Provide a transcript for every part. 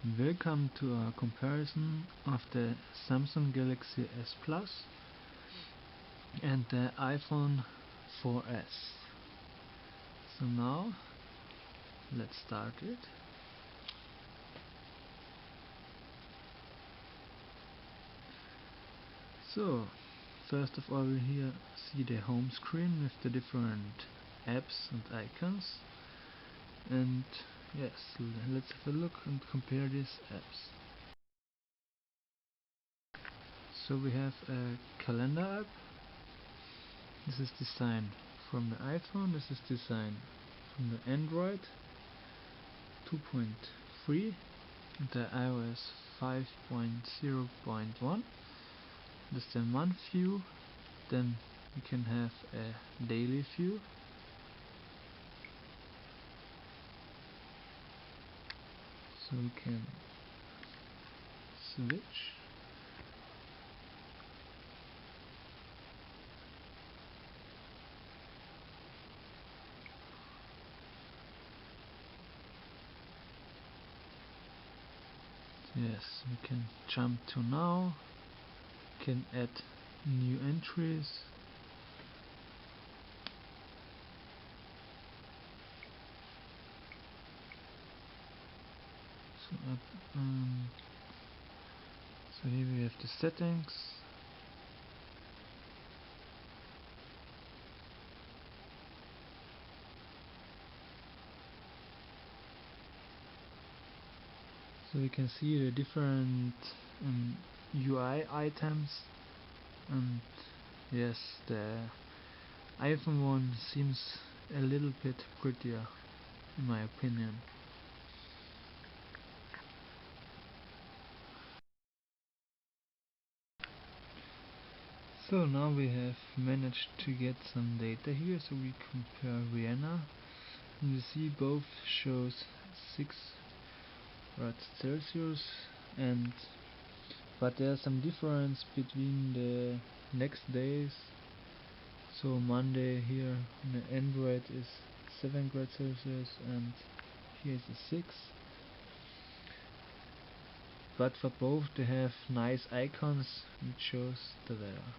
Welcome to our comparison of the Samsung Galaxy S Plus and the iPhone 4S. So now let's start it. So first of all, we here see the home screen with the different apps and icons, and yes, let's have a look and compare these apps. So we have a calendar app. This is designed from the iPhone, this is designed from the Android 2.3 and the iOS 5.0.1. This is the month view. Then we can have a daily view. So we can switch. Yes, we can jump to now. We can add new entries. So here we have the settings. So we can see the different UI items, and yes, the iPhone one seems a little bit prettier in my opinion. So now we have managed to get some data here, so we compare Vienna, and you see both shows 6 grades Celsius, but there's some difference between the next days. So Monday here on the Android is 7 grades Celsius and here is a 6. But for both they have nice icons which shows the weather.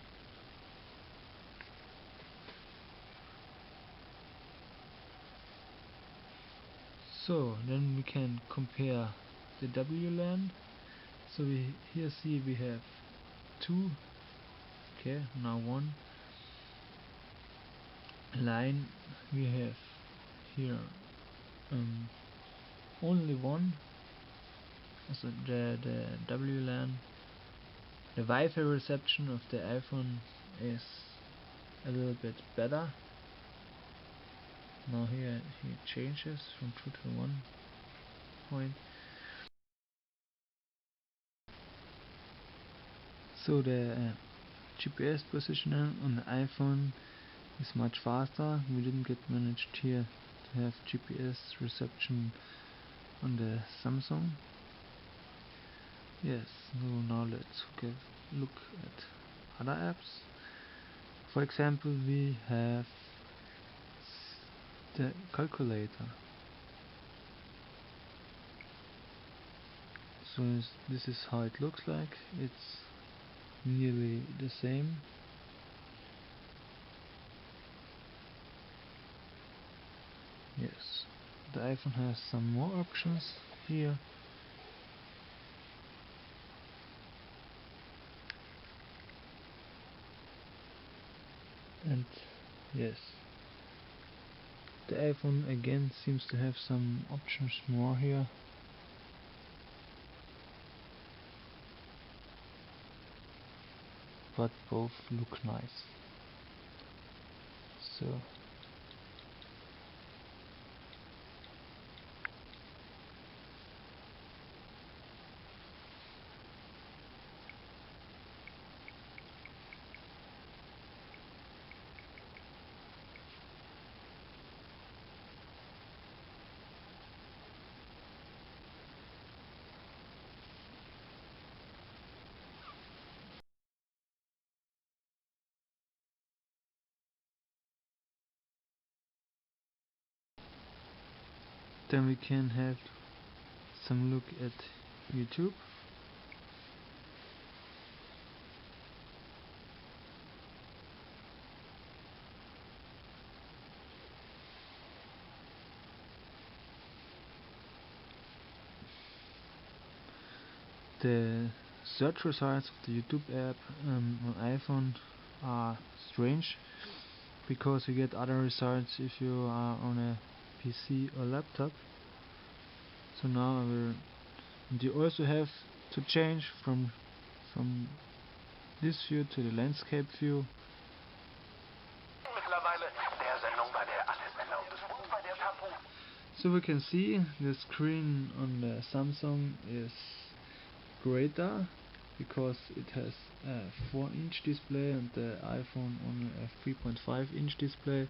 So then we can compare the WLAN. So we here see we have 2, okay, now 1 line. We have here only 1. So the WLAN, the Wi-Fi reception of the iPhone is a little bit better. Now here it changes from 2 to 1 point. So the GPS positioning on the iPhone is much faster. We didn't managed here to have GPS reception on the Samsung. Yes, so now let's look at other apps. For example, we have the calculator. So this is how it looks like. It's nearly the same. Yes, the iPhone has some more options here. And yes, the iPhone again seems to have some options more here. But both look nice. So then we can have some look at YouTube. The search results of the YouTube app on iPhone are strange, because you get other results if you are on a PC or laptop. So now I will, and you also have to change from this view to the landscape view. So we can see the screen on the Samsung is greater, because it has a 4-inch display and the iPhone only a 3.5-inch display.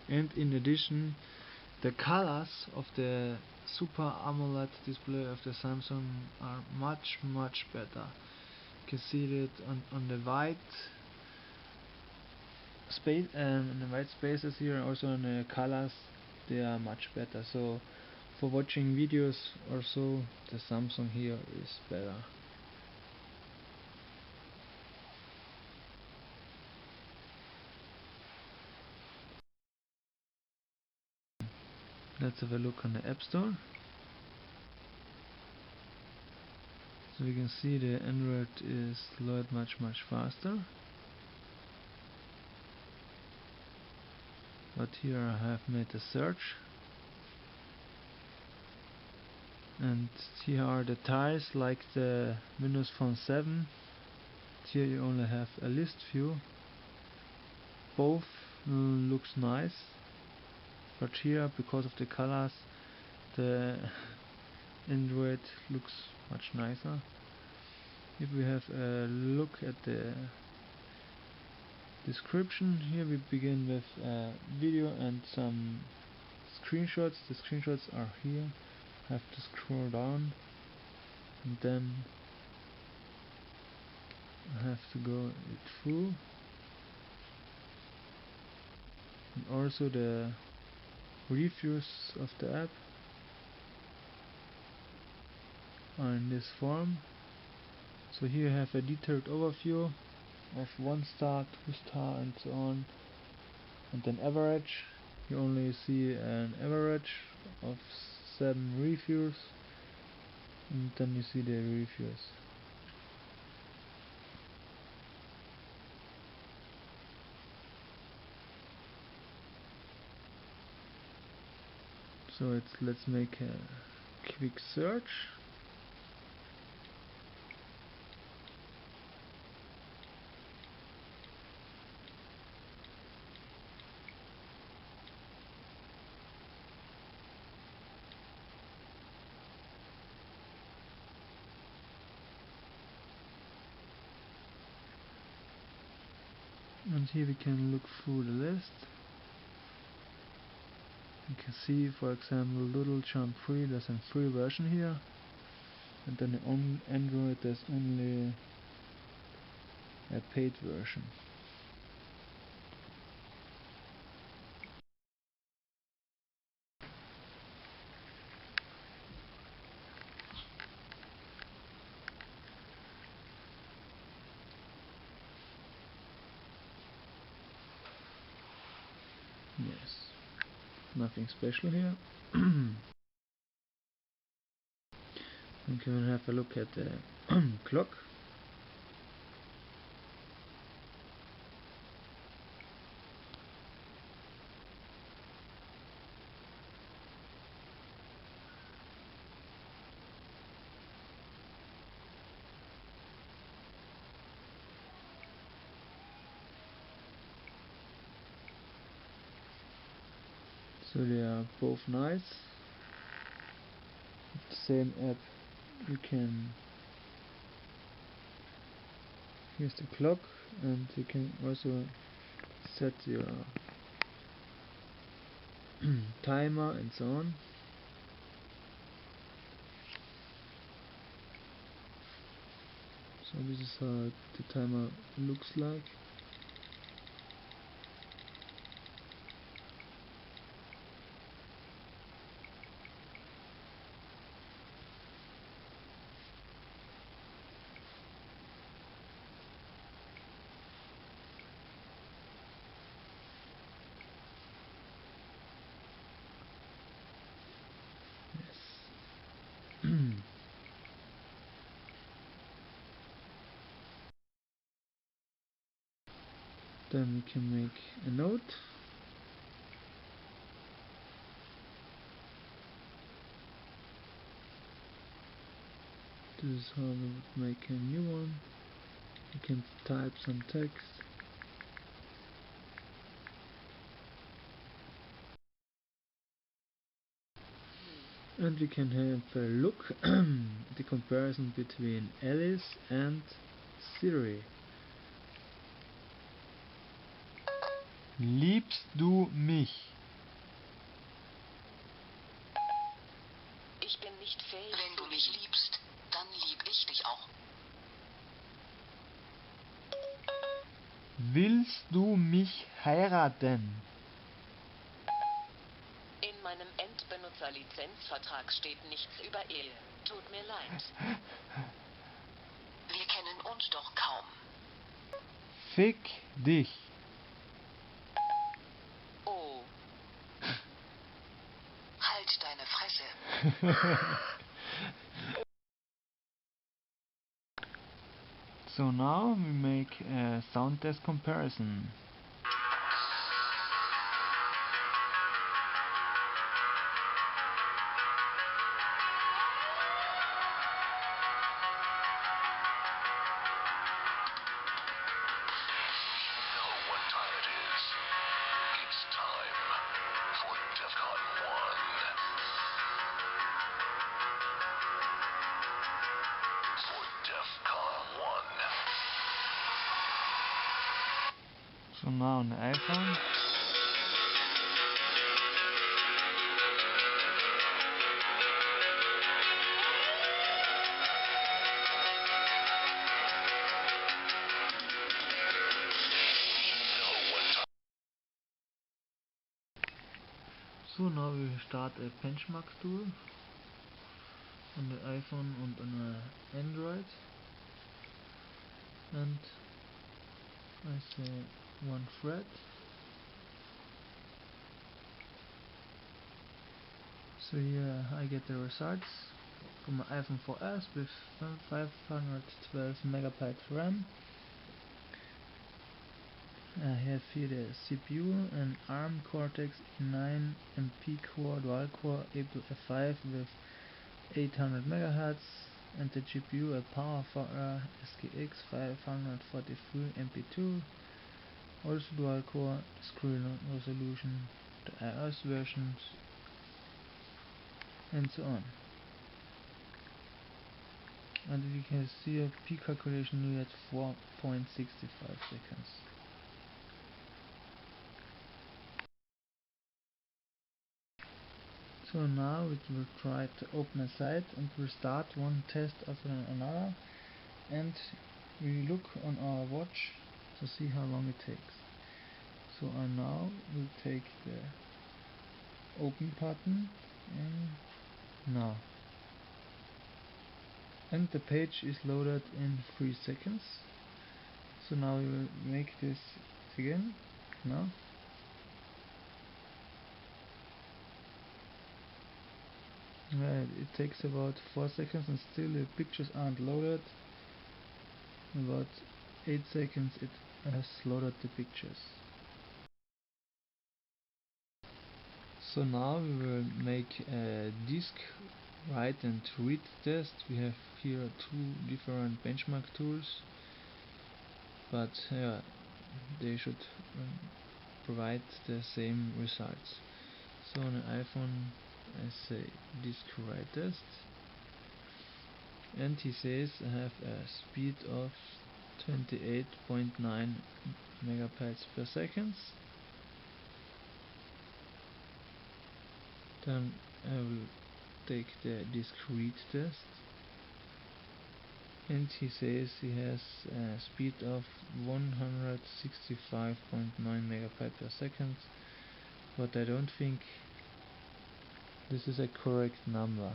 And in addition, the colors of the Super AMOLED display of the Samsung are much better. You can see that on the white space and the white spaces here, also on the colors, they are much better. So for watching videos or so, the Samsung here is better. Let's have a look on the App Store. So we can see the Android is load much faster. But here I have made a search, and here are the tiles like the Windows Phone 7. Here you only have a list view. Both looks nice, but here, because of the colors, the Android looks much nicer. If we have a look at the description, here we begin with a video and some screenshots. The screenshots are here. I have to scroll down, and then I have to go it through. And also the reviews of the app are in this form. So here you have a detailed overview of 1 star, 2 star and so on, and then average. You only see an average of 7 reviews, and then you see the reviews. So let's make a quick search. And here we can look through the list. You can see, for example, Little Jump 3, there's a free version here, and then on Android there's only a paid version. Yes, nothing special here. We can have a look at the clock. So they are both nice. With the same app you can, here's the clock, and you can also set your timer and so on. So this is how the timer looks like. Then we can make a note. This is how we would make a new one. You can type some text. And we can have a look at the comparison between Alice and Siri. Liebst du mich? Ich bin nicht fähig. Wenn du mich liebst, dann lieb ich dich auch. Willst du mich heiraten? In meinem Endbenutzerlizenzvertrag steht nichts über Ehe. Tut mir leid. Wir kennen uns doch kaum. Fick dich. Oh. Halt deine Fresse. So now we make a sound test comparison. So now on the iPhone. So now we start a benchmark tool on the iPhone and on Android, and I say one thread. So here I get the results from my iPhone4S with 512 megabytes RAM. I have here the CPU, an ARM Cortex-9 MP core dual core A5 with 800 MHz, and the GPU a Power4 SGX 543 MP2, also dual core, screen resolution, the iOS versions, and so on. And you can see a peak calculation needed 4.65 seconds. So now it will try to open a site and will start one test after another, and we look on our watch to see how long it takes. So I now will take the open button and now. And the page is loaded in 3 seconds. So now we will make this again. Now. It takes about 4 seconds and still the pictures aren't loaded. In about 8 seconds it has loaded the pictures. So now we will make a disk write and read test. We have here 2 different benchmark tools, but they should provide the same results. So on an iPhone I say disk write test, and he says I have a speed of 28.9 megabytes per second. Then I will take the disk read test, and he says he has a speed of 165.9 megabytes per second, but I don't think this is a correct number.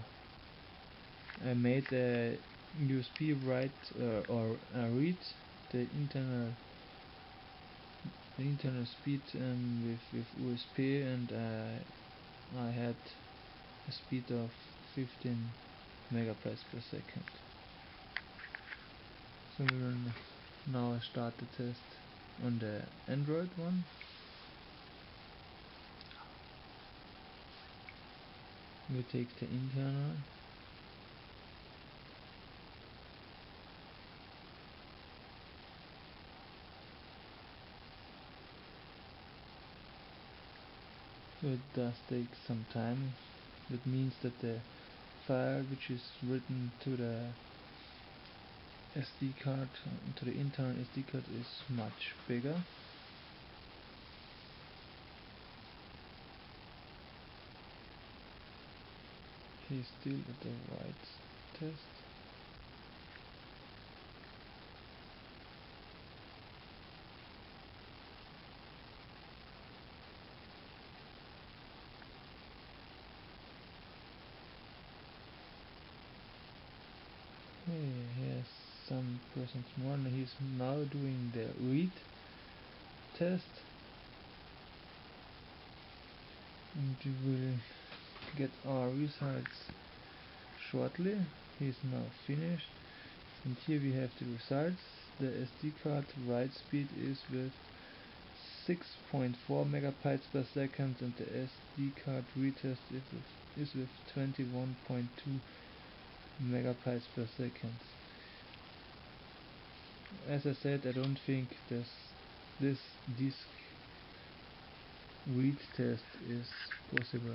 I made a USB write or read the internal speed with USB, and I had a speed of 15 megabytes per second. So we will now start the test. on the Android one. We take the internal. It does take some time. That means that the file which is written to the SD card, to the internal SD card, is much bigger. He's still at the right test. He has some percent more, and he's now doing the read test, and we will get our results shortly. He's now finished, and here we have the results. The SD card write speed is with 6.4 megabytes per second, and the SD card read test is with 21.2 megabytes per second. As I said, I don't think this disk read test is possible.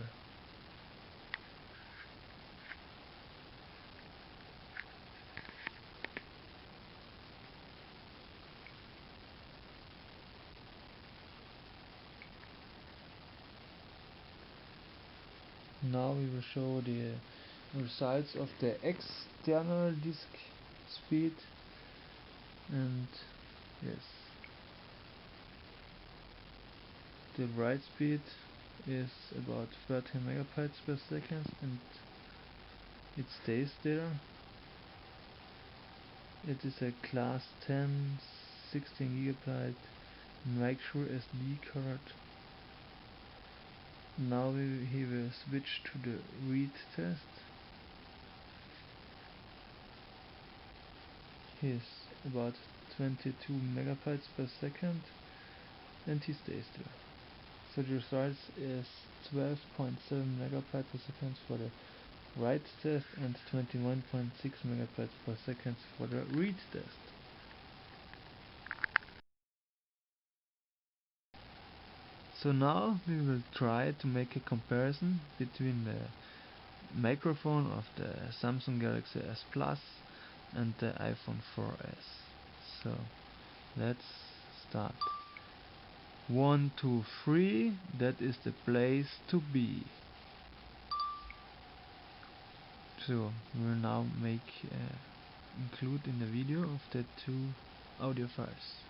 Now we will show the results of the external disk speed, and yes, the write speed is about 13 megabytes per second, and it stays there. It is a class 10 16 gigabyte micro SD card. Now he will switch to the read test. He's about 22 megabytes per second, and he stays there. So the results is 12.7 megabytes per second for the write test and 21.6 megabytes per second for the read test. So now we will try to make a comparison between the microphone of the Samsung Galaxy S Plus and the iPhone4S. So let's start. 1, 2, 3, that is the place to be. So we will now include in the video of the two audio files.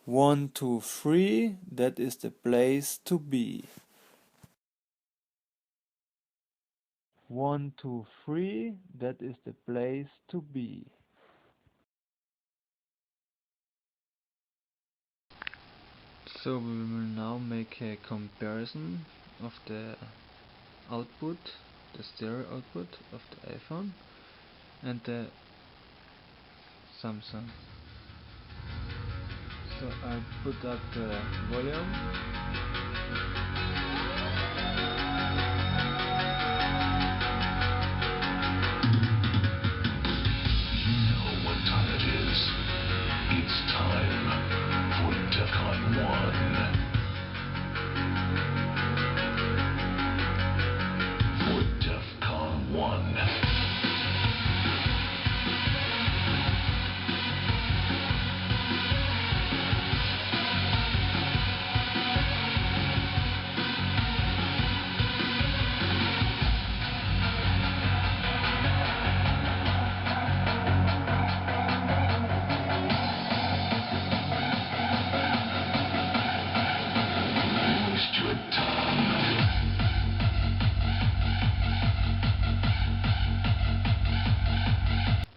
1, 2, 3, that is the place to be. 1, 2, 3, that is the place to be. So we will now make a comparison of the output, the stereo output of the iPhone and the Samsung. So I'll put up the volume. It's time for DEFCON 1. For DEFCON 1.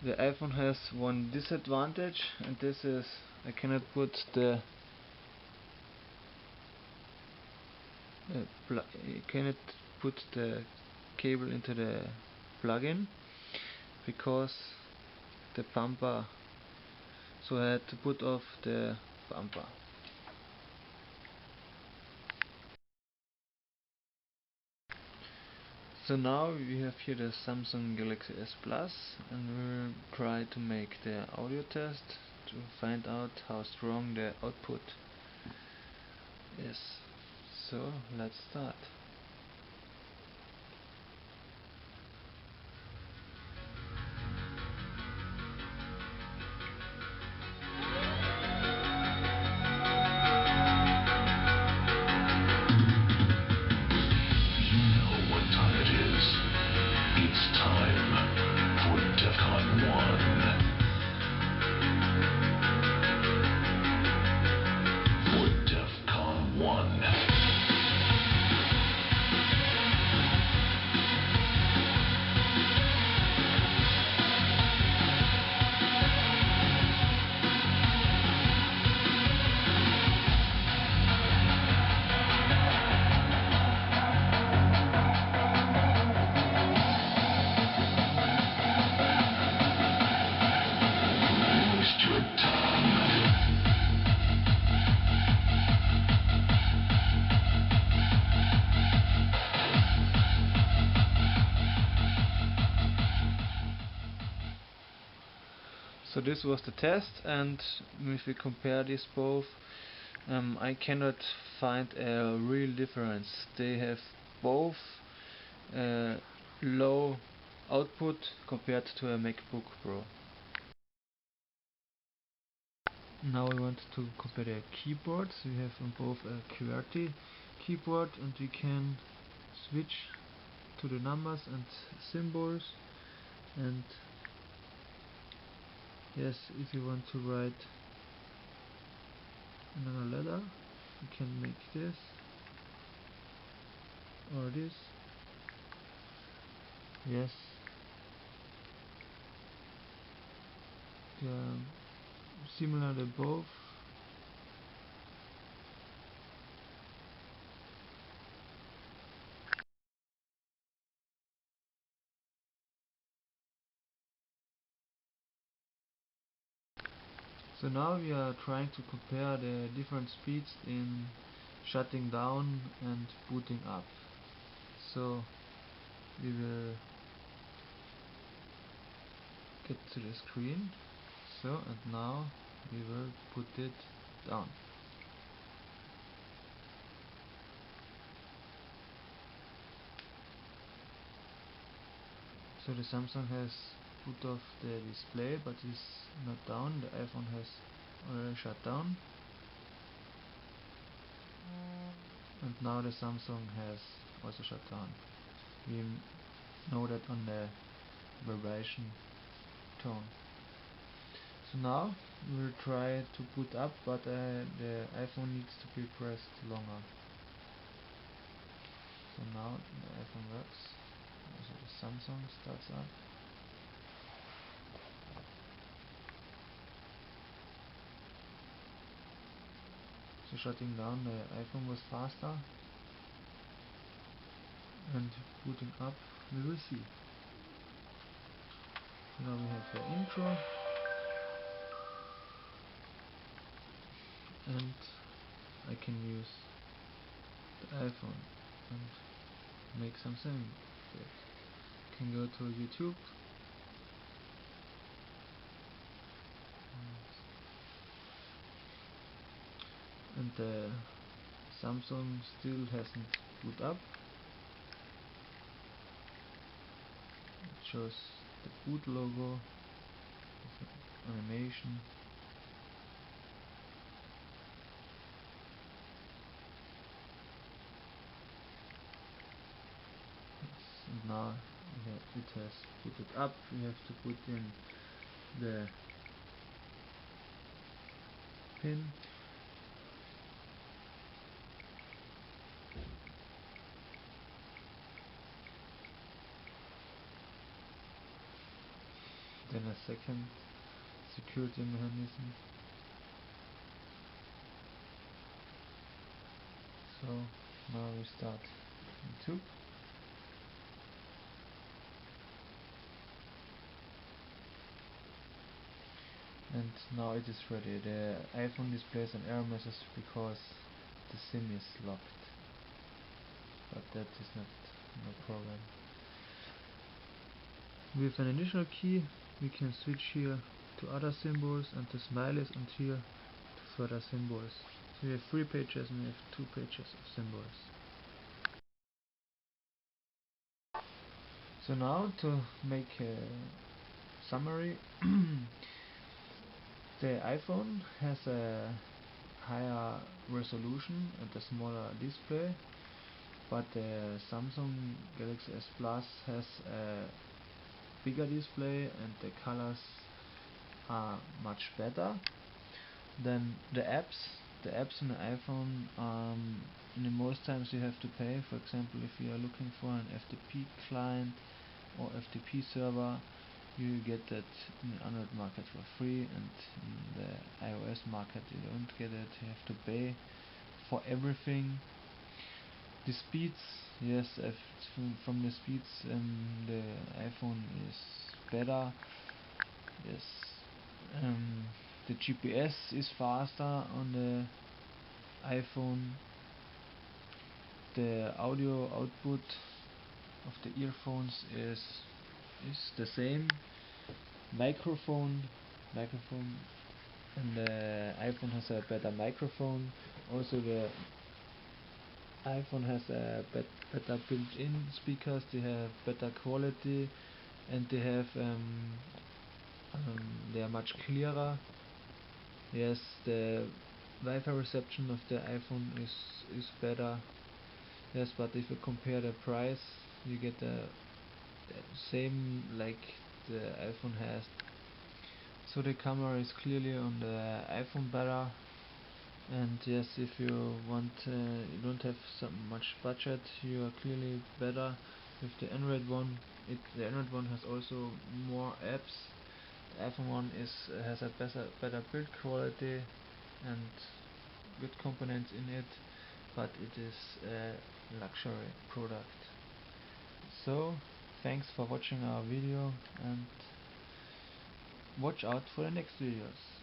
The iPhone has one disadvantage, and this is I cannot put the cable into the plug-in because the bumper so I had to put off the bumper. So now we have here the Samsung Galaxy S Plus, and we'll try to make the audio test to find out how strong the output is. So let's start. So this was the test, and if we compare these both, I cannot find a real difference. They have both low output compared to a MacBook Pro. Now we want to compare the keyboards. We have on both a QWERTY keyboard, and we can switch to the numbers and symbols, and yes, if you want to write another letter, you can make this or this. Yes, they are similar to both. So now we are trying to compare the different speeds in shutting down and booting up. So we will get to the screen. So, and now we will put it down. So the Samsung has put off the display, but is not down. The iPhone has already shut down, and now the Samsung has also shut down. We know that on the vibration tone. So now we will try to boot up, but the iPhone needs to be pressed longer. So now the iPhone works. Also the Samsung starts up. So shutting down the iPhone was faster, and booting up we will see. So now we have the intro, and I can use the iPhone and make some sound effects. Can go to YouTube and the Samsung still hasn't boot up. It shows the boot logo, animation. And now it has booted up. We have to put in the pin. Then a second security mechanism. So now we start YouTube. and now it is ready. The iPhone displays an error message because the SIM is locked, but that is no problem. With an additional key we can switch here to other symbols and to smileys, and here to further symbols. So we have 3 pages and we have 2 pages of symbols. So now to make a summary, the iPhone has a higher resolution and a smaller display, but the Samsung Galaxy S Plus has a bigger display and the colors are much better. Then the apps in the iPhone, in the most times you have to pay. For example, if you are looking for an FTP client or FTP server, you get that in the Android market for free, and in the iOS market you don't get it. You have to pay for everything. The speeds, yes, from the speeds, the iPhone is better. Yes, the GPS is faster on the iPhone. The audio output of the earphones is the same. Microphone, and the iPhone has a better microphone. Also the iPhone has a better built-in speakers. They have better quality, and they have they are much clearer. Yes, the Wi-Fi reception of the iPhone is better. Yes, but if you compare the price, you get the same like the iPhone has. So the camera is clearly on the iPhone better. And yes, if you want, you don't have so much budget, you are clearly better with the Android one. The Android one has also more apps. The iPhone one has a better build quality and good components in it, but it is a luxury product. So thanks for watching our video, and watch out for the next videos.